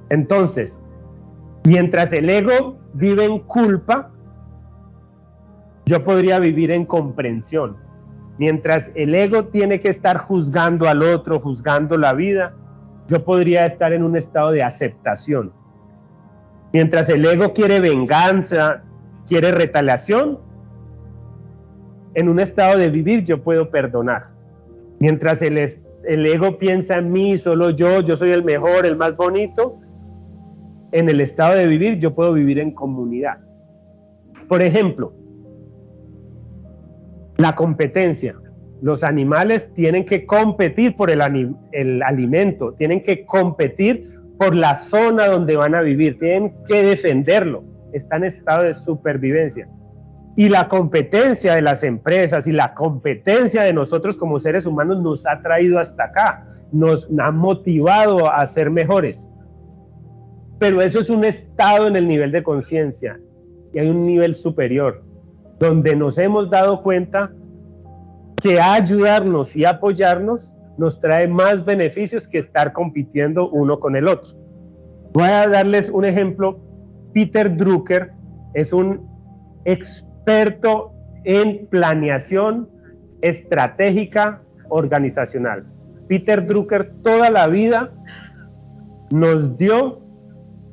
Entonces, mientras el ego vive en culpa, yo podría vivir en comprensión. Mientras el ego tiene que estar juzgando al otro, juzgando la vida, yo podría estar en un estado de aceptación. Mientras el ego quiere venganza, quiere retaliación, en un estado de vivir yo puedo perdonar. Mientras el ego piensa en mí, solo yo soy el mejor, el más bonito, en el estado de vivir yo puedo vivir en comunidad. Por ejemplo, la competencia. Los animales tienen que competir por el alimento, tienen que competir por la zona donde van a vivir, tienen que defenderlo, están en estado de supervivencia. Y la competencia de las empresas y la competencia de nosotros como seres humanos nos ha traído hasta acá, nos ha motivado a ser mejores. Pero eso es un estado en el nivel de conciencia, y hay un nivel superior, donde nos hemos dado cuenta que ayudarnos y apoyarnos nos trae más beneficios que estar compitiendo uno con el otro. Voy a darles un ejemplo. Peter Drucker es un experto en planeación estratégica organizacional. Peter Drucker toda la vida nos dio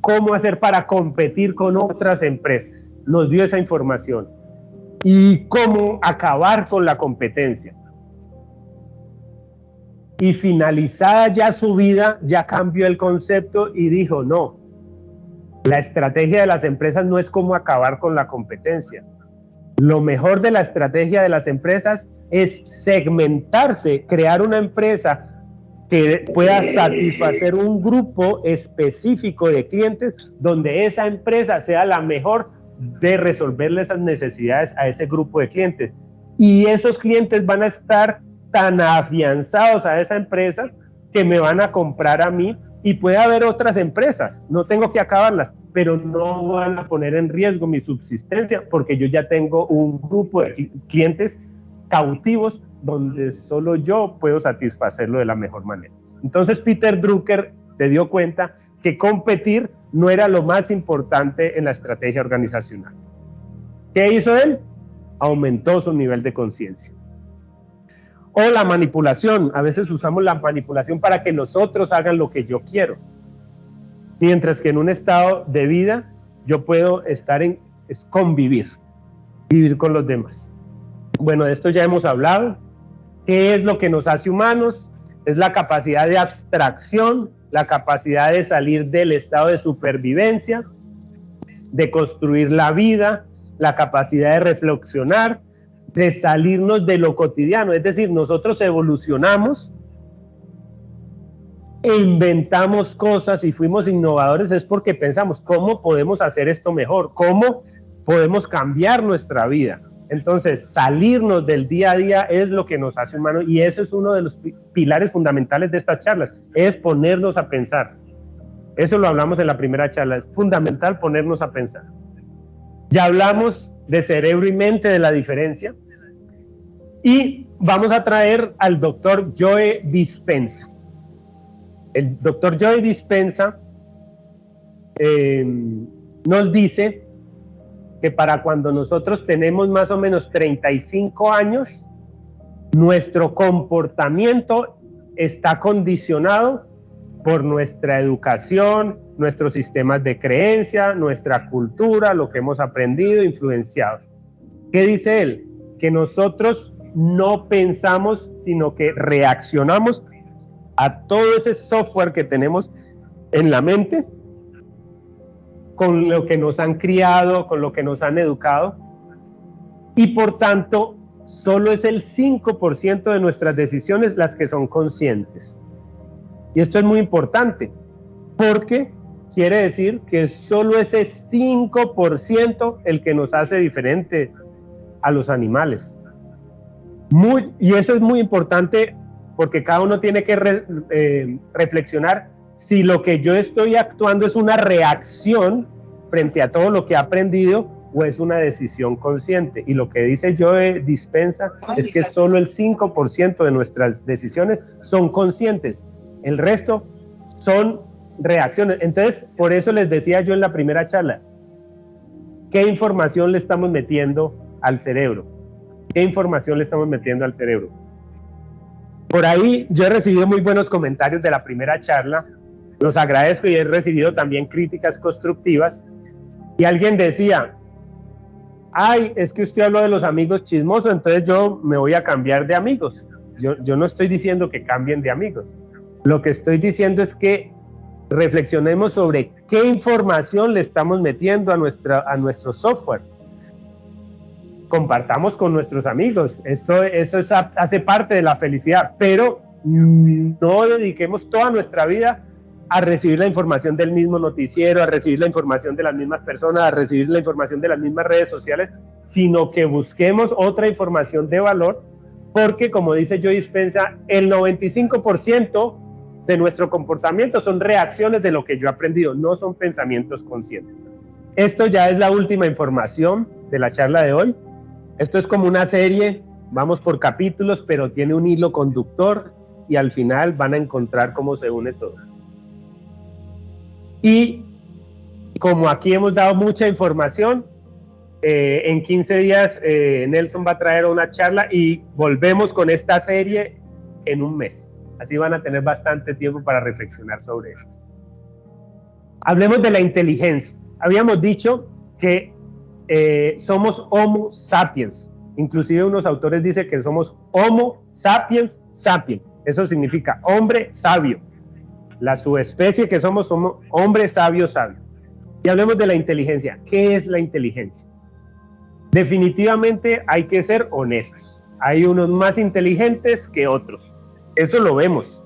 cómo hacer para competir con otras empresas, nos dio esa información y cómo acabar con la competencia. Y finalizada ya su vida, ya cambió el concepto y dijo: no, la estrategia de las empresas no es cómo acabar con la competencia. Lo mejor de la estrategia de las empresas es segmentarse, crear una empresa que pueda satisfacer un grupo específico de clientes, donde esa empresa sea la mejor de resolverle esas necesidades a ese grupo de clientes. Y esos clientes van a estar tan afianzados a esa empresa que me van a comprar a mí, y puede haber otras empresas, no tengo que acabarlas, pero no van a poner en riesgo mi subsistencia, porque yo ya tengo un grupo de clientes cautivos donde solo yo puedo satisfacerlo de la mejor manera. Entonces Peter Drucker se dio cuenta que competir no era lo más importante en la estrategia organizacional. ¿Qué hizo él? Aumentó su nivel de conciencia. O la manipulación, a veces usamos la manipulación para que los otros hagan lo que yo quiero. Mientras que en un estado de vida yo puedo estar es convivir, vivir con los demás. Bueno, de esto ya hemos hablado. ¿Qué es lo que nos hace humanos? Es la capacidad de abstracción, la capacidad de salir del estado de supervivencia, de construir la vida, la capacidad de reflexionar, de salirnos de lo cotidiano. Es decir, nosotros evolucionamos e inventamos cosas y fuimos innovadores es porque pensamos, ¿cómo podemos hacer esto mejor? ¿Cómo podemos cambiar nuestra vida? Entonces, salirnos del día a día es lo que nos hace humanos, y eso es uno de los pilares fundamentales de estas charlas, es ponernos a pensar. Eso lo hablamos en la primera charla, es fundamental ponernos a pensar. Ya hablamos de cerebro y mente, de la diferencia, y vamos a traer al doctor Joe Dispenza. El doctor Joe Dispenza nos dice que para cuando nosotros tenemos más o menos 35 años, nuestro comportamiento está condicionado por nuestra educación, nuestros sistemas de creencia, nuestra cultura, lo que hemos aprendido, influenciados. ¿Qué dice él? Que nosotros no pensamos, sino que reaccionamos a todo ese software que tenemos en la mente, con lo que nos han criado, con lo que nos han educado, y por tanto solo es el 5% de nuestras decisiones las que son conscientes. Y esto es muy importante, porque quiere decir que solo ese 5% el que nos hace diferente a los animales. Y eso es muy importante porque cada uno tiene que reflexionar si lo que yo estoy actuando es una reacción frente a todo lo que he aprendido o es una decisión consciente. Y lo que dice Joe Dispenza es que solo el 5% de nuestras decisiones son conscientes. El resto son reacciones. Entonces, por eso les decía yo en la primera charla, ¿qué información le estamos metiendo al cerebro? ¿Qué información le estamos metiendo al cerebro? Por ahí yo he recibido muy buenos comentarios de la primera charla, los agradezco, y he recibido también críticas constructivas, y alguien decía, ay, es que usted habló de los amigos chismosos, entonces yo me voy a cambiar de amigos. Yo no estoy diciendo que cambien de amigos, lo que estoy diciendo es que reflexionemos sobre qué información le estamos metiendo a nuestro software. Compartamos con nuestros amigos, eso hace parte de la felicidad, pero no dediquemos toda nuestra vida a recibir la información del mismo noticiero, a recibir la información de las mismas personas, a recibir la información de las mismas redes sociales, sino que busquemos otra información de valor, porque como dice Joe Dispenza, el 95% de nuestro comportamiento son reacciones de lo que yo he aprendido, no son pensamientos conscientes. Esto ya es la última información de la charla de hoy. Esto es como una serie, vamos por capítulos, pero tiene un hilo conductor y al final van a encontrar cómo se une todo. Y como aquí hemos dado mucha información, en 15 días Nelson va a traer una charla y volvemos con esta serie en un mes. Así van a tener bastante tiempo para reflexionar sobre esto. Hablemos de la inteligencia. Habíamos dicho que somos Homo sapiens. Inclusive unos autores dicen que somos Homo sapiens sapiens. Eso significa hombre sabio. La subespecie que somos hombre sabio sabio. Y hablemos de la inteligencia. ¿Qué es la inteligencia? Definitivamente hay que ser honestos. Hay unos más inteligentes que otros. Eso lo vemos.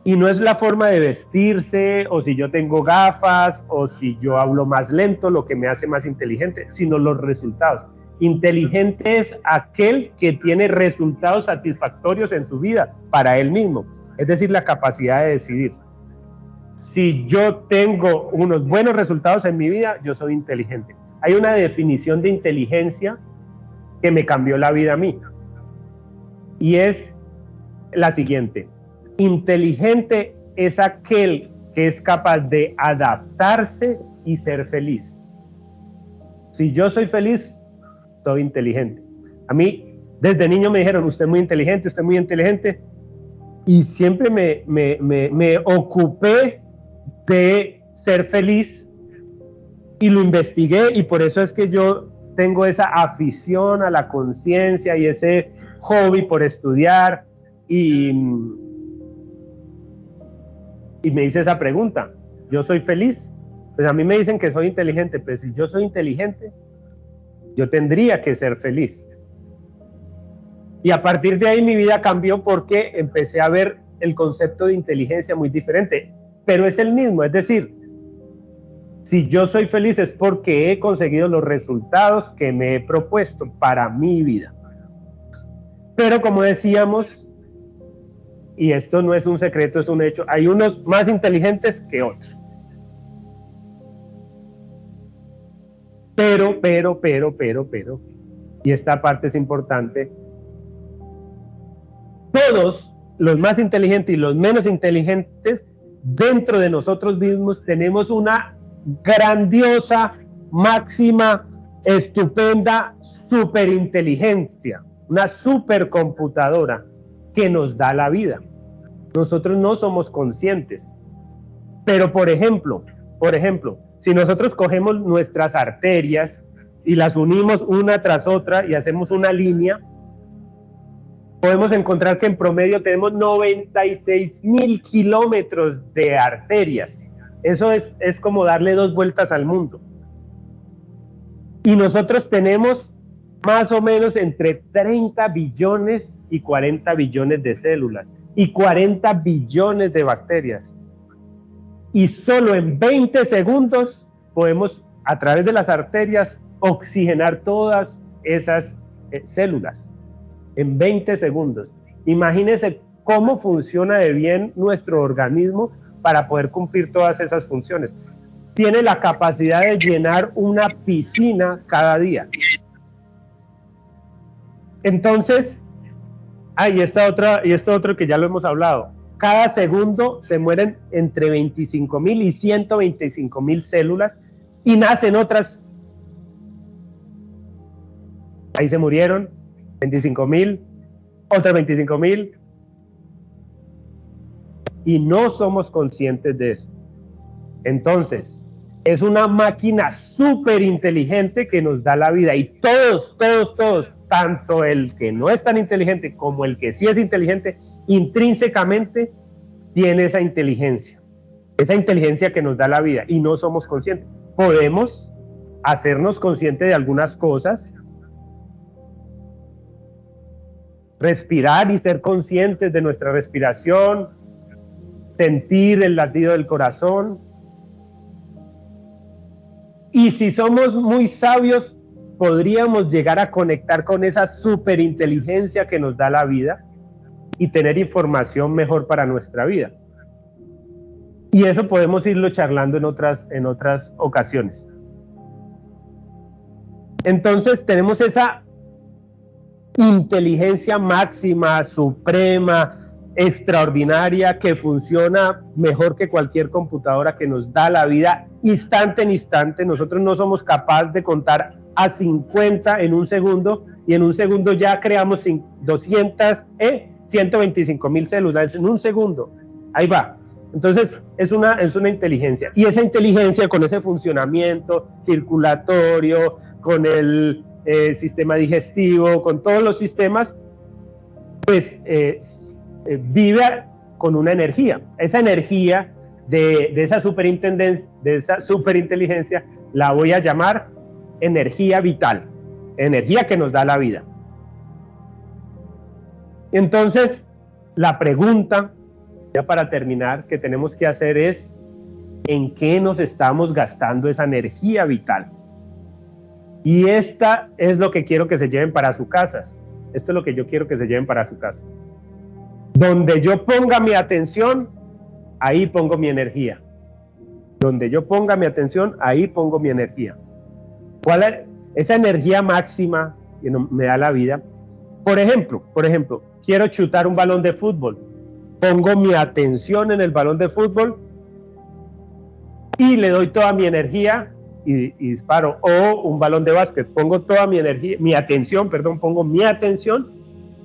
Y no es la forma de vestirse, o si yo tengo gafas, o si yo hablo más lento, lo que me hace más inteligente, sino los resultados. Inteligente es aquel que tiene resultados satisfactorios en su vida para él mismo. Es decir, la capacidad de decidir. Si yo tengo unos buenos resultados en mi vida, yo soy inteligente. Hay una definición de inteligencia que me cambió la vida a mí. Y es la siguiente. Inteligente es aquel que es capaz de adaptarse y ser feliz. Si yo soy feliz, soy inteligente. A mí Desde niño me dijeron, usted es muy inteligente, usted es muy inteligente. Y siempre me ocupé de ser feliz y lo investigué, y por eso es que yo tengo esa afición a la conciencia y ese hobby por estudiar, y me hice esa pregunta, ¿yo soy feliz? Pues a mí me dicen que soy inteligente, pues si yo soy inteligente, yo tendría que ser feliz. Y a partir de ahí mi vida cambió porque empecé a ver el concepto de inteligencia muy diferente, pero es el mismo, es decir, si yo soy feliz es porque he conseguido los resultados que me he propuesto para mi vida. Pero como decíamos, y esto no es un secreto, es un hecho, hay unos más inteligentes que otros. Pero, y esta parte es importante, todos los más inteligentes y los menos inteligentes dentro de nosotros mismos tenemos una grandiosa, máxima, estupenda superinteligencia, una supercomputadora que nos da la vida. Nosotros no somos conscientes, pero por ejemplo, si nosotros cogemos nuestras arterias y las unimos una tras otra y hacemos una línea, podemos encontrar que en promedio tenemos 96.000 kilómetros de arterias. Eso es como darle 2 vueltas al mundo. Y nosotros tenemos más o menos entre 30 billones y 40 billones de células y 40 billones de bacterias. Y solo en 20 segundos podemos, a través de las arterias, oxigenar todas esas células. En 20 segundos. Imagínense cómo funciona de bien nuestro organismo para poder cumplir todas esas funciones. Tiene la capacidad de llenar una piscina cada día. Entonces, y esto otro que ya lo hemos hablado, cada segundo se mueren entre 25.000 y 125.000 células y nacen otras. Ahí se murieron 25.000, otras 25.000, y no somos conscientes de eso. Entonces, es una máquina súper inteligente que nos da la vida, y todos, tanto el que no es tan inteligente como el que sí es inteligente, intrínsecamente tiene esa inteligencia que nos da la vida, y no somos conscientes. Podemos hacernos conscientes de algunas cosas, respirar y ser conscientes de nuestra respiración, sentir el latido del corazón. Y si somos muy sabios, podríamos llegar a conectar con esa superinteligencia que nos da la vida y tener información mejor para nuestra vida. Y eso podemos irlo charlando en otras ocasiones. Entonces tenemos esa inteligencia máxima, suprema, extraordinaria, que funciona mejor que cualquier computadora, que nos da la vida instante en instante. Nosotros no somos capaces de contar a 50 en un segundo, y en un segundo ya creamos 125.000 células en un segundo. Ahí va. Entonces es una inteligencia, y esa inteligencia, con ese funcionamiento circulatorio, con el sistema digestivo, con todos los sistemas, pues vive con una energía. Esa energía de esa superinteligencia la voy a llamar energía vital, energía que nos da la vida. Entonces, la pregunta, ya para terminar, que tenemos que hacer es: ¿en qué nos estamos gastando esa energía vital? Y esta es lo que quiero que se lleven para sus casas. Esto es lo que yo quiero que se lleven para su casa. Donde yo ponga mi atención, ahí pongo mi energía. Donde yo ponga mi atención, ahí pongo mi energía. ¿Cuál es esa energía máxima que me da la vida? Por ejemplo, quiero chutar un balón de fútbol. Pongo mi atención en el balón de fútbol y le doy toda mi energía y disparo. O un balón de básquet, pongo toda mi energía, mi atención, perdón, pongo mi atención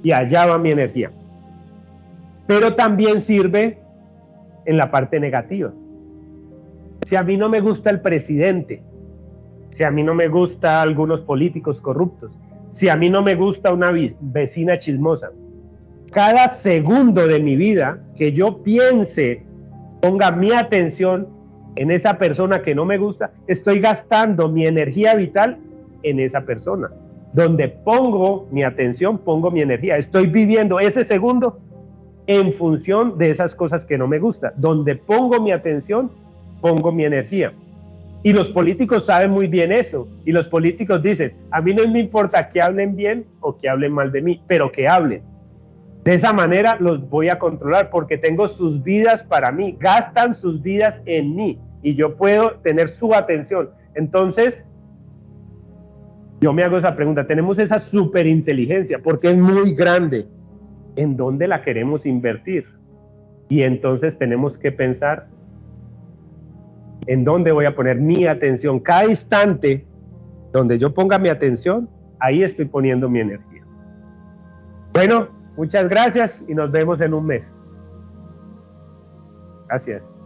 y allá va mi energía. Pero también sirve en la parte negativa. Si a mí no me gusta el presidente, si a mí no me gusta algunos políticos corruptos, si a mí no me gusta una vecina chismosa, cada segundo de mi vida que yo piense, ponga mi atención en esa persona que no me gusta, estoy gastando mi energía vital en esa persona. Donde pongo mi atención, pongo mi energía. Estoy viviendo ese segundo en función de esas cosas que no me gustan. Donde pongo mi atención, pongo mi energía. Y los políticos saben muy bien eso. Y los políticos dicen, a mí no me importa que hablen bien o que hablen mal de mí, pero que hablen. De esa manera los voy a controlar porque tengo sus vidas para mí, gastan sus vidas en mí y yo puedo tener su atención. Entonces, yo me hago esa pregunta, tenemos esa superinteligencia porque es muy grande. ¿En dónde la queremos invertir? Y entonces tenemos que pensar en dónde voy a poner mi atención. Cada instante donde yo ponga mi atención, ahí estoy poniendo mi energía. Bueno, muchas gracias y nos vemos en un mes. Gracias.